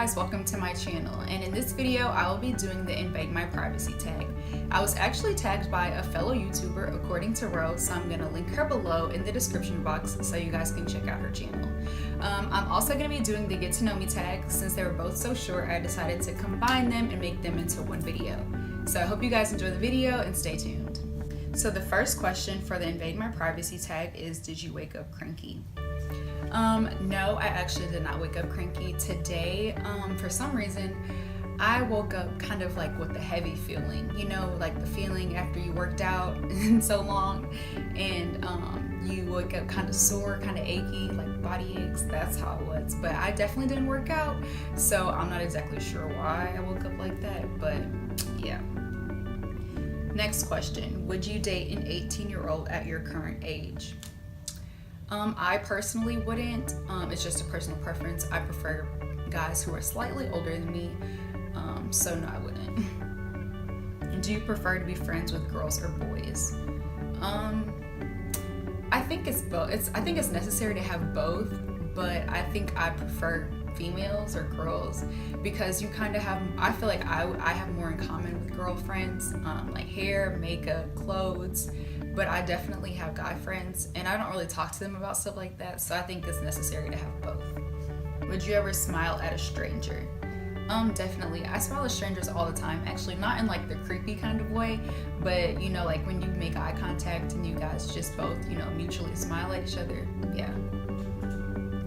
guys, welcome to my channel, and in this video I will be doing the Invade My Privacy Tag. I was actually tagged by a fellow YouTuber, ACCORDINGtoRo, so I'm going to link her below in the description box so you guys can check out her channel. I'm also going to be doing the Get to Know Me tag. Since they were both so short, I decided to combine them and make them into one video. So I hope you guys enjoy the video and stay tuned. So the first question for the Invade My Privacy Tag is, did you wake up cranky? No, I actually did not wake up cranky today. For some reason, I woke up kind of like with a heavy feeling, you know, like the feeling after you worked out in so long and you wake up kind of sore, kind of achy, like body aches. That's how it was. But I definitely didn't work out, so I'm not exactly sure why I woke up like that, but yeah. Next question, would you date an 18-year-old at your current age? I personally wouldn't. It's just a personal preference. I prefer guys who are slightly older than me, so no, I wouldn't. Do you prefer to be friends with girls or boys? I think it's both. I think it's necessary to have both, but I think I prefer females or girls because you kind of have, I feel like I have more in common with girlfriends, like hair, makeup, clothes. But I definitely have guy friends and I don't really talk to them about stuff like that, so I think it's necessary to have both. Would you ever smile at a stranger? Definitely. I smile at strangers all the time, actually, not in like the creepy kind of way, but you know, like when you make eye contact and you guys just both, you know, mutually smile at each other. Yeah.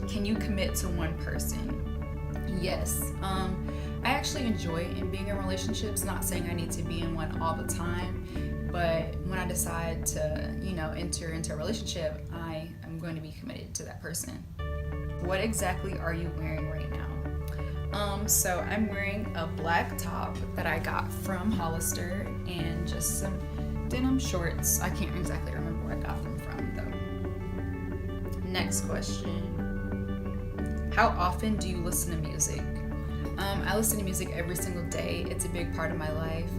Can you commit to one person? Yes. I actually enjoy being in relationships, not saying I need to be in one all the time, but when I decide to, you know, enter into a relationship, I am going to be committed to that person. What exactly are you wearing right now? So I'm wearing a black top that I got from Hollister and just some denim shorts. I can't exactly remember where I got them from though. Next question. How often do you listen to music? I listen to music every single day. It's a big part of my life.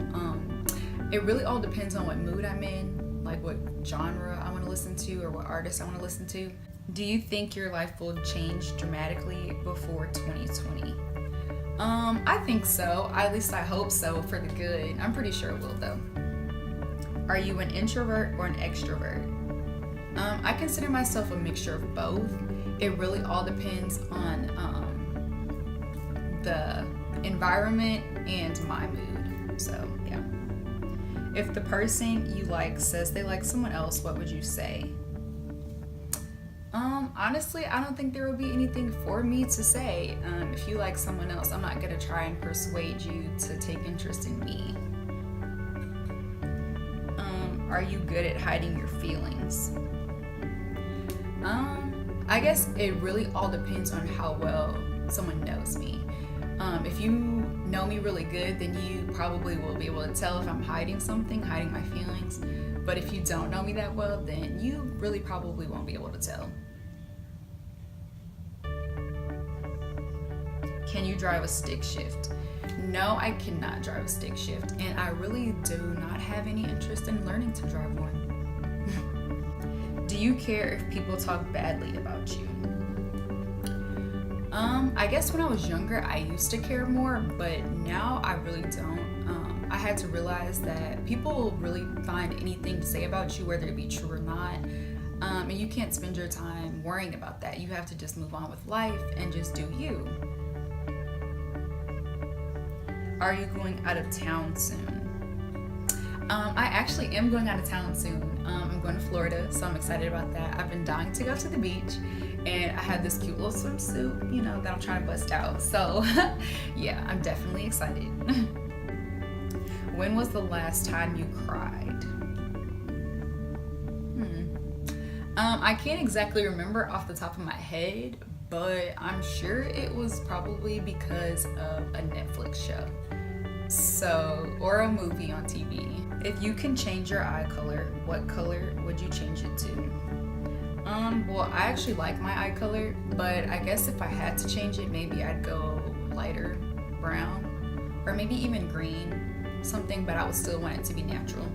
It really all depends on what mood I'm in, like what genre I want to listen to or what artist I want to listen to. Do you think your life will change dramatically before 2020? I think so. At least I hope so, for the good. I'm pretty sure it will though. Are you an introvert or an extrovert? I consider myself a mixture of both. It really all depends on the environment and my mood. So yeah. If the person you like says they like someone else, what would you say? Honestly, I don't think there would be anything for me to say. If you like someone else, I'm not gonna try and persuade you to take interest in me. Are you good at hiding your feelings? I guess it really all depends on how well someone knows me. If you know me really good, then you probably will be able to tell if I'm hiding something, hiding my feelings. But if you don't know me that well, then you really probably won't be able to tell. Can you drive a stick shift? No, I cannot drive a stick shift, and I really do not have any interest in learning to drive one. Do you care if people talk badly about you? I guess when I was younger, I used to care more, but now I really don't. I had to realize that people will really find anything to say about you, whether it be true or not. And you can't spend your time worrying about that. You have to just move on with life and just do you. Are you going out of town soon? I actually am going out of town soon. I'm going to Florida, so I'm excited about that. I've been dying to go to the beach, and I have this cute little swimsuit, you know, that I'm trying to bust out. So yeah, I'm definitely excited. When was the last time you cried? I can't exactly remember off the top of my head, but I'm sure it was probably because of a Netflix show. Or a movie on TV. If you can change your eye color, what color would you change it to? Well, I actually like my eye color, but I guess if I had to change it, maybe I'd go lighter brown, or maybe even green, something, but I would still want it to be natural.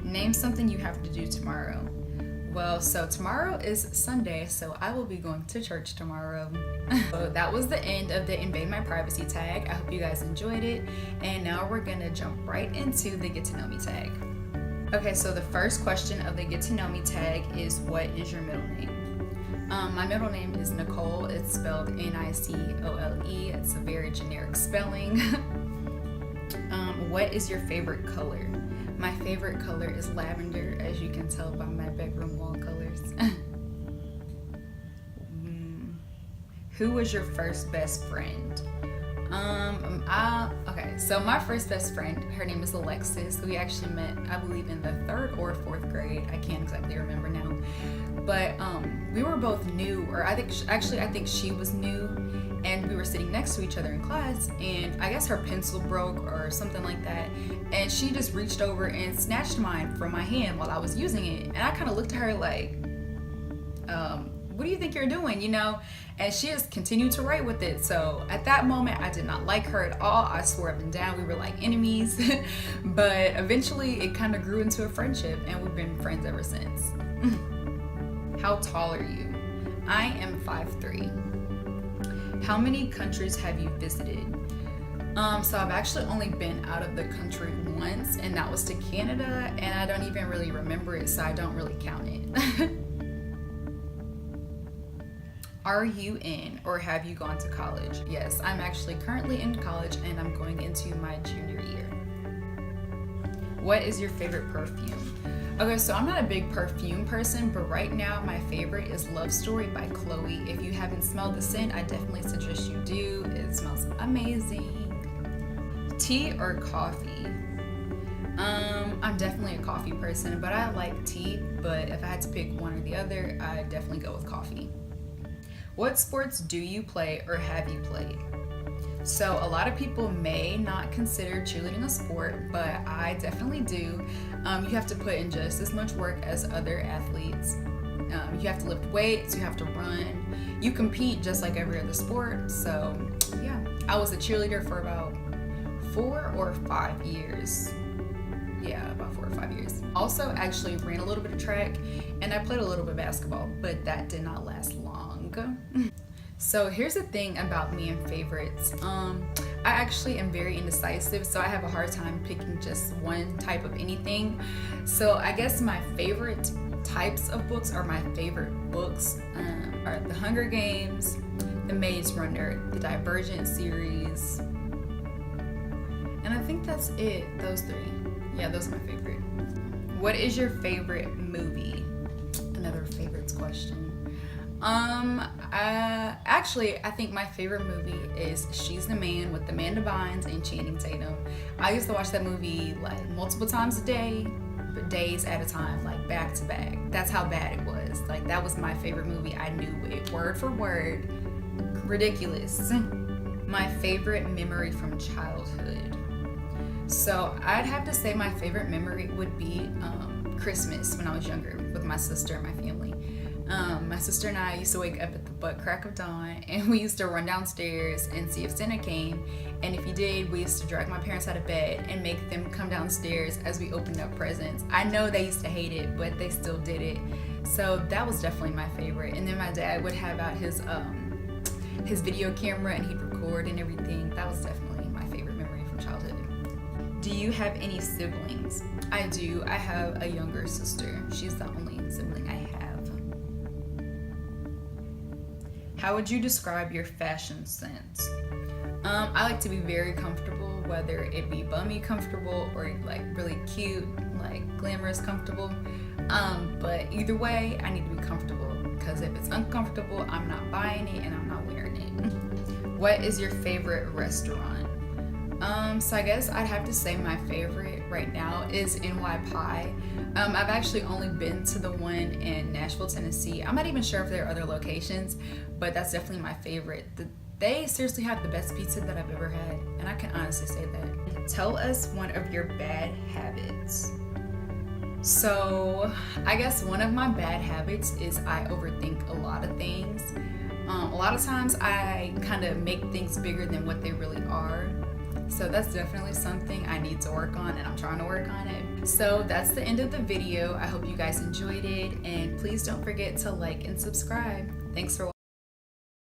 Name something you have to do tomorrow. Well, so tomorrow is Sunday, so I will be going to church tomorrow. So that was the end of the Invade My Privacy tag. I hope you guys enjoyed it. And now we're gonna jump right into the Get to Know Me tag. Okay, so the first question of the Get to Know Me tag is, what is your middle name? My middle name is Nicole. It's spelled Nicole. It's a very generic spelling. What is your favorite color? My favorite color is lavender, as you can tell by my bedroom wall colors. Who was your first best friend? Okay, so my first best friend, her name is Alexis. We actually met, I believe, in the 3rd or 4th grade. I can't exactly remember now. But we were both new, or I think she was new, and we were sitting next to each other in class, and I guess her pencil broke or something like that, and she just reached over and snatched mine from my hand while I was using it, and I kind of looked at her like, what do you think you're doing, you know? And she just continued to write with it. So at that moment, I did not like her at all. I swore up and down we were like enemies, but eventually it kind of grew into a friendship, and we've been friends ever since. How tall are you? I am 5'3". How many countries have you visited? So I've actually only been out of the country once, and that was to Canada, and I don't even really remember it, so I don't really count it. Are you in, or have you gone to college? Yes, I'm actually currently in college, and I'm going into my junior year. What is your favorite perfume? Okay, so I'm not a big perfume person, but right now my favorite is Love Story by Chloe. If you haven't smelled the scent, I definitely suggest you do. It smells amazing. Tea or coffee? I'm definitely a coffee person, but I like tea, but if I had to pick one or the other, I'd definitely go with coffee. What sports do you play or have you played? So a lot of people may not consider cheerleading a sport, but I definitely do. You have to put in just as much work as other athletes. You have to lift weights, you have to run. You compete just like every other sport. So yeah, I was a cheerleader for about 4 or 5 years. Yeah, about 4 or 5 years. Also actually ran a little bit of track, and I played a little bit of basketball, but that did not last long. So here's the thing about me and favorites. I actually am very indecisive, so I have a hard time picking just one type of anything. So I guess my favorite types of books, or my favorite books, are The Hunger Games, The Maze Runner, the Divergent series, and I think that's it, those 3. Yeah, those are my favorite. What is your favorite movie? Another favorites question. Actually, I think my favorite movie is She's the Man with Amanda Bynes and Channing Tatum. I used to watch that movie like multiple times a day, but days at a time, like back to back. That's how bad it was. Like, that was my favorite movie. I knew it word for word. Ridiculous. My favorite memory from childhood. So I'd have to say my favorite memory would be Christmas when I was younger with my sister and my family. My sister and I used to wake up at the butt crack of dawn, and we used to run downstairs and see if Santa came, and if he did, we used to drag my parents out of bed and make them come downstairs as we opened up presents. I know they used to hate it, but they still did it. So that was definitely my favorite. And then my dad would have out his video camera, and he'd record and everything. That was definitely my favorite memory from childhood. Do you have any siblings? I do. I have a younger sister. She's the only sibling I have. How would you describe your fashion sense? I like to be very comfortable, whether it be bummy comfortable or like really cute, like glamorous comfortable. But either way, I need to be comfortable, because if it's uncomfortable, I'm not buying it and I'm not wearing it. What is your favorite restaurant? So I guess I'd have to say my favorite right now is NY Pie. I've actually only been to the one in Nashville, Tennessee. I'm not even sure if there are other locations, but that's definitely my favorite. They seriously have the best pizza that I've ever had, and I can honestly say that. Tell us one of your bad habits. So I guess one of my bad habits is I overthink a lot of things. A lot of times I kind of make things bigger than what they really are. So that's definitely something I need to work on, and I'm trying to work on it. So that's the end of the video. I hope you guys enjoyed it, and please don't forget to like and subscribe. Thanks for watching.